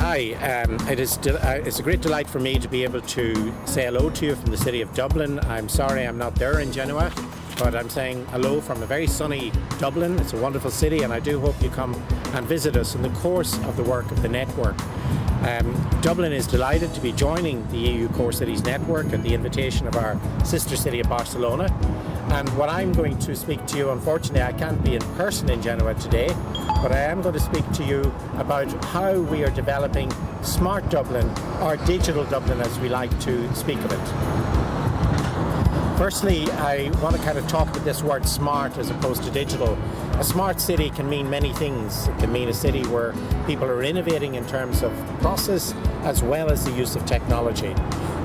Hi, it's a great delight for me to be able to say hello to you from the city of Dublin. I'm sorry I'm not there in Genoa, but I'm saying hello from a very sunny Dublin. It's a wonderful city, and I do hope you come and visit us in the course of the work of the network. Dublin is delighted to be joining the EU Core Cities Network at the invitation of our sister city of Barcelona. And what I'm going to speak to you, unfortunately I can't be in person in Genoa today, but I am going to speak to you about how we are developing Smart Dublin, or Digital Dublin as we like to speak of it. Firstly, I want to kind of talk about this word smart as opposed to digital. A smart city can mean many things. It can mean a city where people are innovating in terms of process as well as the use of technology.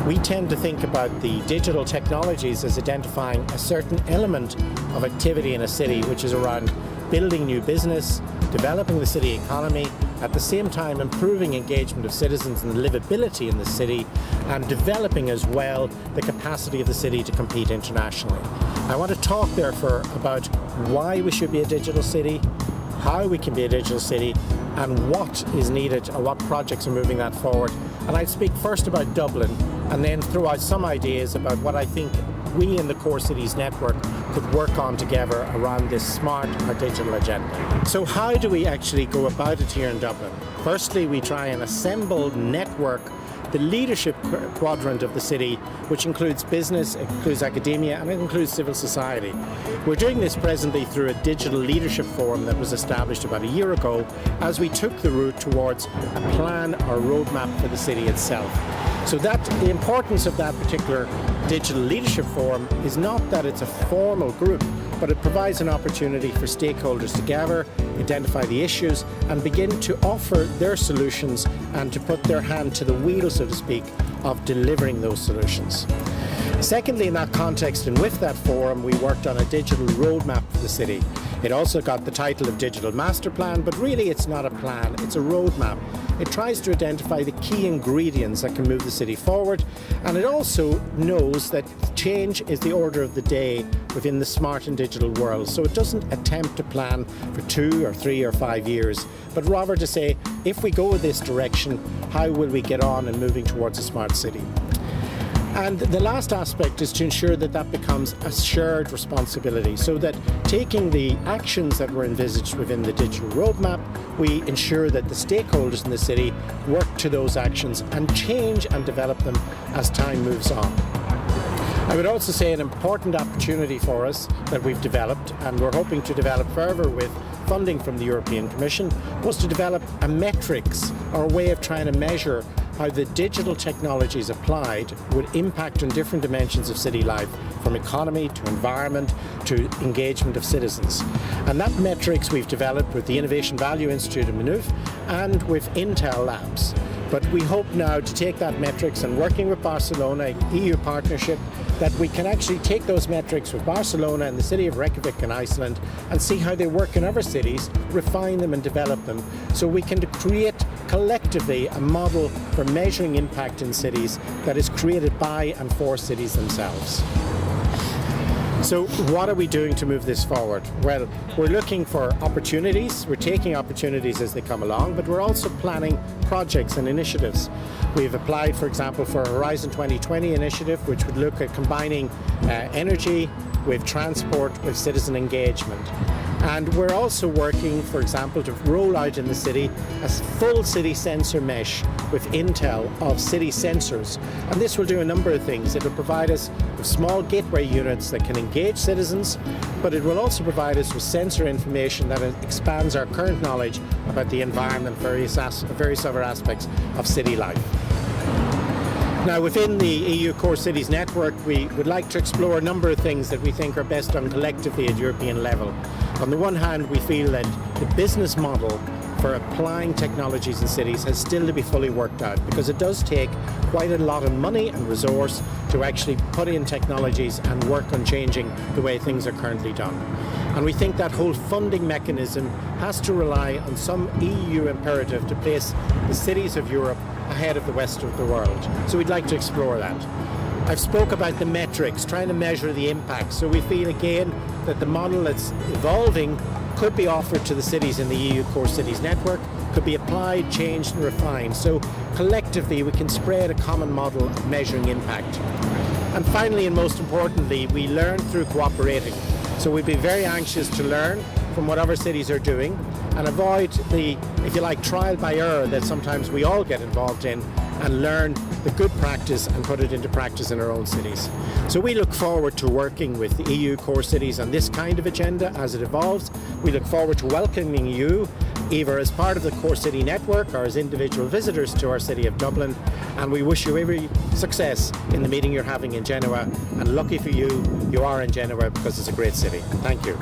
We tend to think about the digital technologies as identifying a certain element of activity in a city, which is around building new business, developing the city economy, at the same time improving engagement of citizens and livability in the city, and developing as well the capacity of the city to compete internationally. I want to talk therefore about why we should be a digital city, how we can be a digital city, and what is needed or what projects are moving that forward. And I'll speak first about Dublin and then throw out some ideas about what I think we in the Core Cities Network could work on together around this smart or digital agenda. So how do we actually go about it here in Dublin? Firstly, we try and assemble, network the leadership quadrant of the city, which includes business, it includes academia, and it includes civil society. We're doing this presently through a digital leadership forum that was established about a year ago as we took the route towards a plan or roadmap for the city itself. So the importance of that particular digital leadership forum is not that it's a formal group, but it provides an opportunity for stakeholders to gather, identify the issues, and begin to offer their solutions and to put their hand to the wheel, so to speak, of delivering those solutions. Secondly, in that context and with that forum, we worked on a digital roadmap for the city. It also got the title of Digital Master Plan, but really it's not a plan, it's a roadmap. It tries to identify the key ingredients that can move the city forward, and it also knows that change is the order of the day within the smart and digital world. So it doesn't attempt to plan for 2 or 3 or 5 years, but rather to say, if we go this direction, how will we get on in moving towards a smart city? And the last aspect is to ensure that that becomes a shared responsibility, so that taking the actions that were envisaged within the digital roadmap, we ensure that the stakeholders in the city work to those actions and change and develop them as time moves on. I would also say an important opportunity for us that we've developed, and we're hoping to develop further with funding from the European Commission, was to develop a metrics or a way of trying to measure how the digital technologies applied would impact on different dimensions of city life, from economy to environment to engagement of citizens. And that metrics we've developed with the Innovation Value Institute in Maynooth and with Intel Labs. But we hope now to take that metrics and working with Barcelona, EU partnership, that we can actually take those metrics with Barcelona and the city of Reykjavik in Iceland and see how they work in other cities, refine them and develop them, so we can create collectively a model for measuring impact in cities that is created by and for cities themselves. So what are we doing to move this forward? Well, we're looking for opportunities. We're taking opportunities as they come along, but we're also planning projects and initiatives. We've applied, for example, for a Horizon 2020 initiative, which would look at combining energy with transport with citizen engagement. And we're also working, for example, to roll out in the city a full city sensor mesh with Intel of city sensors. And this will do a number of things. It will provide us with small gateway units that can engage citizens, but it will also provide us with sensor information that expands our current knowledge about the environment, various other aspects of city life. Now, within the EU Core Cities Network, we would like to explore a number of things that we think are best done collectively at European level. On the one hand, we feel that the business model for applying technologies in cities has still to be fully worked out, because it does take quite a lot of money and resource to actually put in technologies and work on changing the way things are currently done. And we think that whole funding mechanism has to rely on some EU imperative to place the cities of Europe ahead of the rest of the world. So we'd like to explore that. I've spoke about the metrics, trying to measure the impact. So we feel again that the model that's evolving could be offered to the cities in the EU Core Cities Network could be applied, changed and refined. So collectively we can spread a common model of measuring impact. And finally, and most importantly, we learn through cooperating. So we'd be very anxious to learn from what other cities are doing and avoid the, if you like, trial by error that sometimes we all get involved in, and learn the good practice and put it into practice in our own cities. So we look forward to working with the EU core cities on this kind of agenda as it evolves. We look forward to welcoming you either as part of the core city network or as individual visitors to our city of Dublin, and we wish you every success in the meeting you're having in Genoa, and lucky for you, you are in Genoa because it's a great city. Thank you.